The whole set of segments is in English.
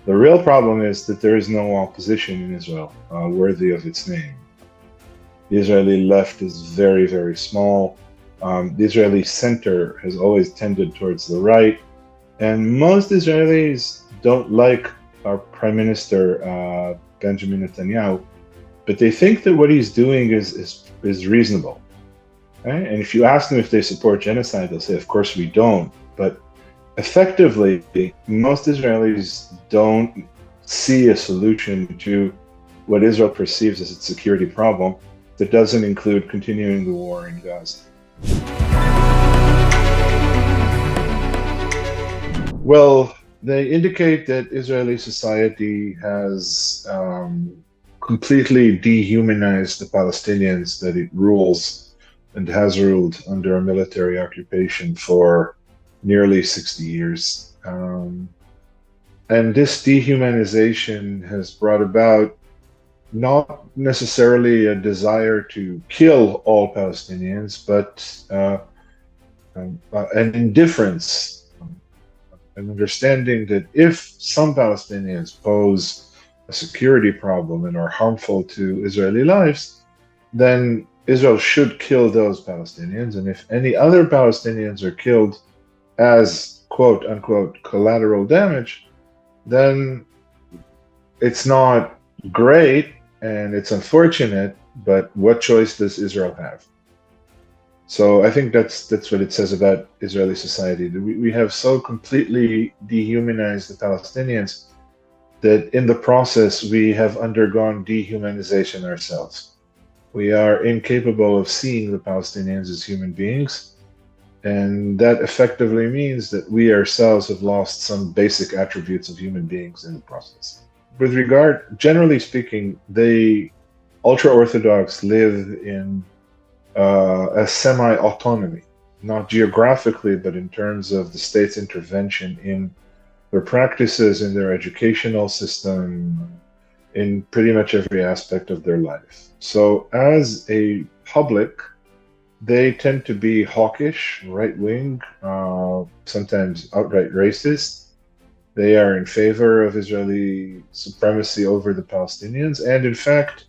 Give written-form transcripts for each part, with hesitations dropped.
The real problem is that there is no opposition in Israel worthy of its name. The Israeli left is very, very small. The Israeli center has always tended towards the right. And most Israelis don't like our Prime Minister, Benjamin Netanyahu, but they think that what he's doing is reasonable. Right? And if you ask them if they support genocide, they'll say, of course we don't. But effectively, most Israelis don't see a solution to what Israel perceives as its security problem that doesn't include continuing the war in Gaza. Well, they indicate that Israeli society has completely dehumanized the Palestinians that it rules and has ruled under a military occupation for nearly 60 years. And this dehumanization has brought about not necessarily a desire to kill all Palestinians, but an indifference, an understanding that if some Palestinians pose a security problem and are harmful to Israeli lives, then Israel should kill those Palestinians. And if any other Palestinians are killed as quote unquote collateral damage, then it's not great and it's unfortunate, but what choice does Israel have? So I think that's what it says about Israeli society. We have so completely dehumanized the Palestinians that in the process we have undergone dehumanization ourselves. We are incapable of seeing the Palestinians as human beings, and that effectively means that we ourselves have lost some basic attributes of human beings in the process. With regard, generally speaking, the ultra-Orthodox live in a semi-autonomy, not geographically, but in terms of the state's intervention in their practices, in their educational system, in pretty much every aspect of their life. So as a public, they tend to be hawkish, right-wing, sometimes outright racist. They are in favor of Israeli supremacy over the Palestinians. And in fact,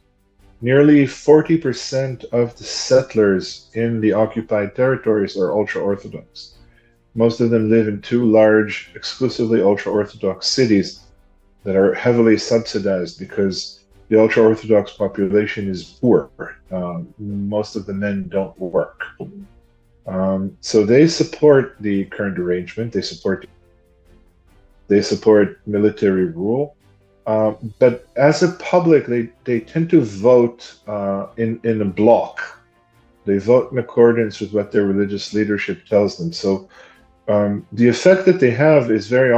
nearly 40% of the settlers in the occupied territories are ultra-Orthodox. Most of them live in two large, exclusively ultra-Orthodox cities that are heavily subsidized because the ultra-Orthodox population is poor. Most of the men don't work. So they support the current arrangement. They support military rule. But as a public, they tend to vote in a block. They vote in accordance with what their religious leadership tells them. So the effect that they have is very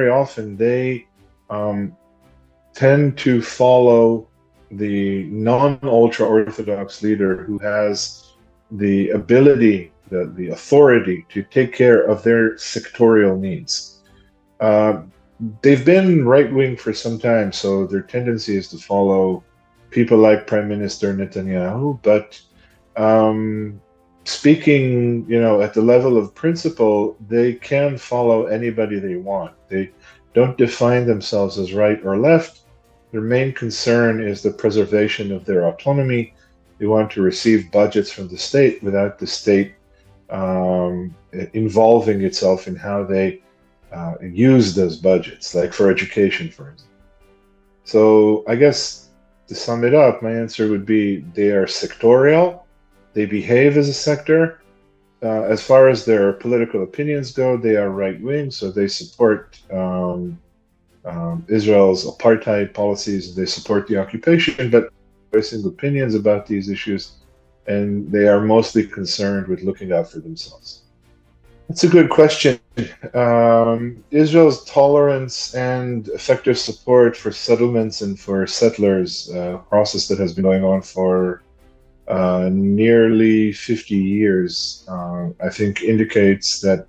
often they tend to follow the non-ultra-Orthodox leader who has the ability, the authority to take care of their sectorial needs. They've been right-wing for some time, so their tendency is to follow people like Prime Minister Netanyahu, but speaking, at the level of principle, they can follow anybody they want. They don't define themselves as right or left. Their main concern is the preservation of their autonomy. They want to receive budgets from the state without the state involving itself in how they use those budgets, like for education, for example. So I guess to sum it up, my answer would be they are sectorial. They behave as a sector. As far as their political opinions go, they are right-wing, so they support Israel's apartheid policies. They support the occupation, but voicing opinions about these issues, and they are mostly concerned with looking out for themselves. That's a good question. Israel's tolerance and effective support for settlements and for settlers, a process that has been going on for nearly 50 years, I think indicates that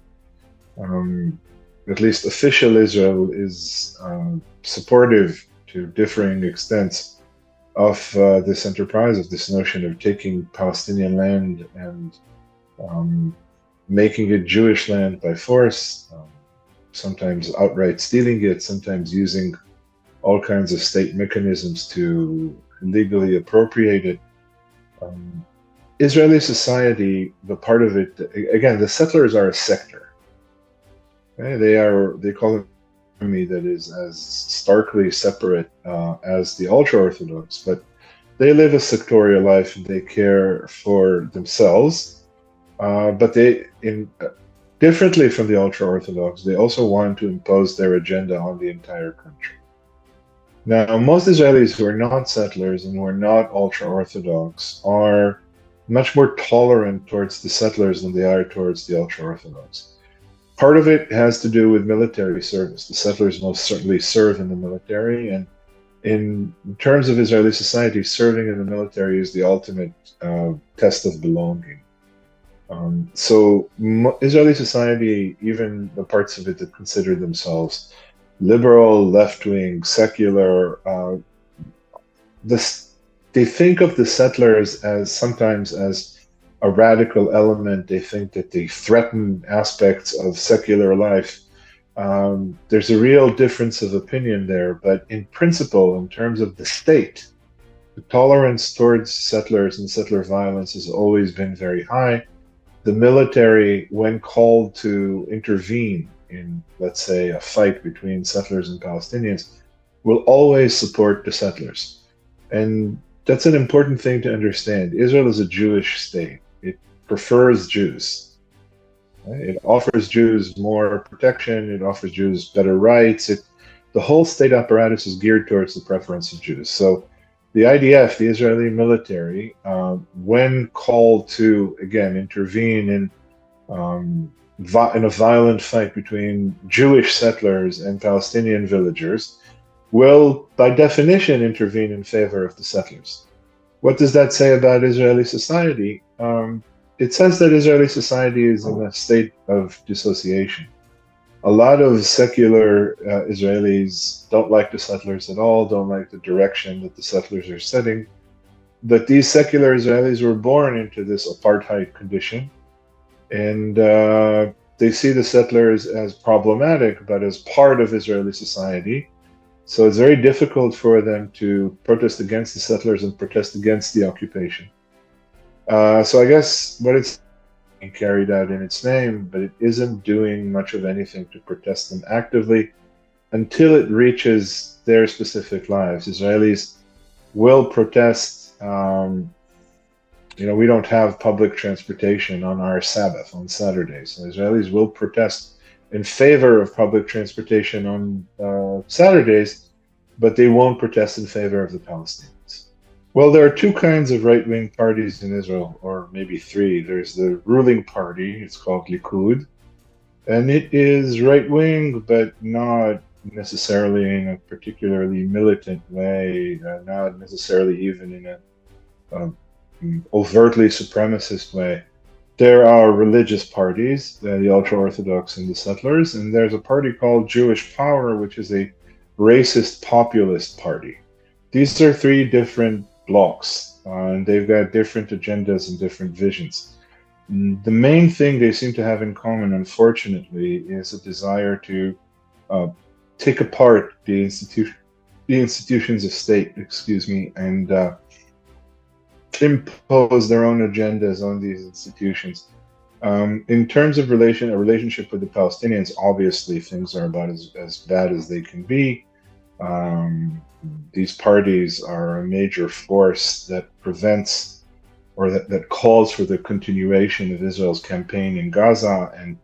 at least official Israel is supportive to differing extents of this enterprise, of this notion of taking Palestinian land and making it Jewish land by force, sometimes outright stealing it, sometimes using all kinds of state mechanisms to legally appropriate it. Israeli society, the part of it, again, the settlers are a sector. Okay? They call it an army that is as starkly separate as the ultra-Orthodox, but they live a sectorial life and they care for themselves. But differently from the ultra-Orthodox, they also want to impose their agenda on the entire country. Now, most Israelis who are not settlers and who are not ultra-Orthodox are much more tolerant towards the settlers than they are towards the ultra-Orthodox. Part of it has to do with military service. The settlers most certainly serve in the military, and in terms of Israeli society, serving in the military is the ultimate test of belonging. So Israeli society, even the parts of it that consider themselves liberal, left-wing, secular, they think of the settlers as sometimes as a radical element. They think that they threaten aspects of secular life. There's a real difference of opinion there, but in principle, in terms of the state, the tolerance towards settlers and settler violence has always been very high. The military, when called to intervene in, let's say, a fight between settlers and Palestinians, will always support the settlers. And that's an important thing to understand. Israel is a Jewish state. It prefers Jews. It offers Jews more protection. It offers Jews better rights. The whole state apparatus is geared towards the preference of Jews. So the IDF, the Israeli military, when called to, again, intervene in a violent fight between Jewish settlers and Palestinian villagers, will, by definition, intervene in favor of the settlers. What does that say about Israeli society? It says that Israeli society is in a state of dissociation. A lot of secular Israelis don't like the settlers at all, don't like the direction that the settlers are setting. But these secular Israelis were born into this apartheid condition, and they see the settlers as problematic, but as part of Israeli society. So it's very difficult for them to protest against the settlers and protest against the occupation. So I guess what it's carried out in its name, but it isn't doing much of anything to protest them actively until it reaches their specific lives. Israelis will protest. We don't have public transportation on our Sabbath, on Saturdays. So Israelis will protest in favor of public transportation on Saturdays, but they won't protest in favor of the Palestinians. Well, there are two kinds of right-wing parties in Israel, or maybe three. There's the ruling party, it's called Likud, and it is right-wing, but not necessarily in a particularly militant way, not necessarily even in a overtly supremacist way. There are religious parties, the ultra-Orthodox and the settlers, and there's a party called Jewish Power, which is a racist populist party. These are three different blocks, and they've got different agendas and different visions. The main thing they seem to have in common, unfortunately, is a desire to take apart the institutions of state, and impose their own agendas on these institutions. In terms of a relationship with the Palestinians, obviously things are about as bad as they can be. These parties are a major force that prevents or that calls for the continuation of Israel's campaign in Gaza and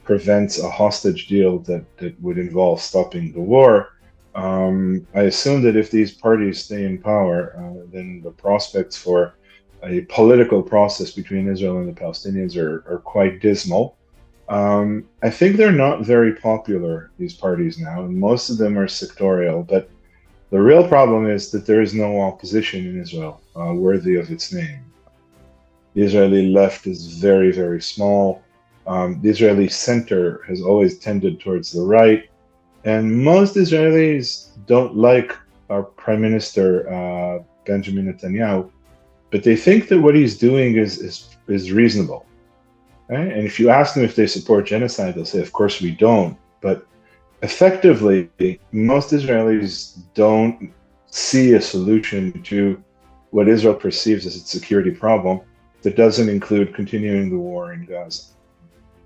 prevents a hostage deal that would involve stopping the war. I assume that if these parties stay in power, then the prospects for a political process between Israel and the Palestinians are quite dismal. I think they're not very popular, these parties now, and most of them are sectorial, but the real problem is that there is no opposition in Israel worthy of its name. The Israeli left is very, very small. The Israeli center has always tended towards the right, and most Israelis don't like our Prime Minister, Benjamin Netanyahu, but they think that what he's doing is reasonable. Right? And if you ask them if they support genocide, they'll say, of course we don't. But effectively, most Israelis don't see a solution to what Israel perceives as its security problem that doesn't include continuing the war in Gaza.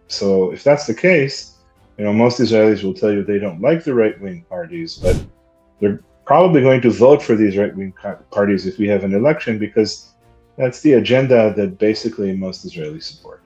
So if that's the case, most Israelis will tell you they don't like the right-wing parties, but they're probably going to vote for these right-wing parties if we have an election, because that's the agenda that basically most Israelis support.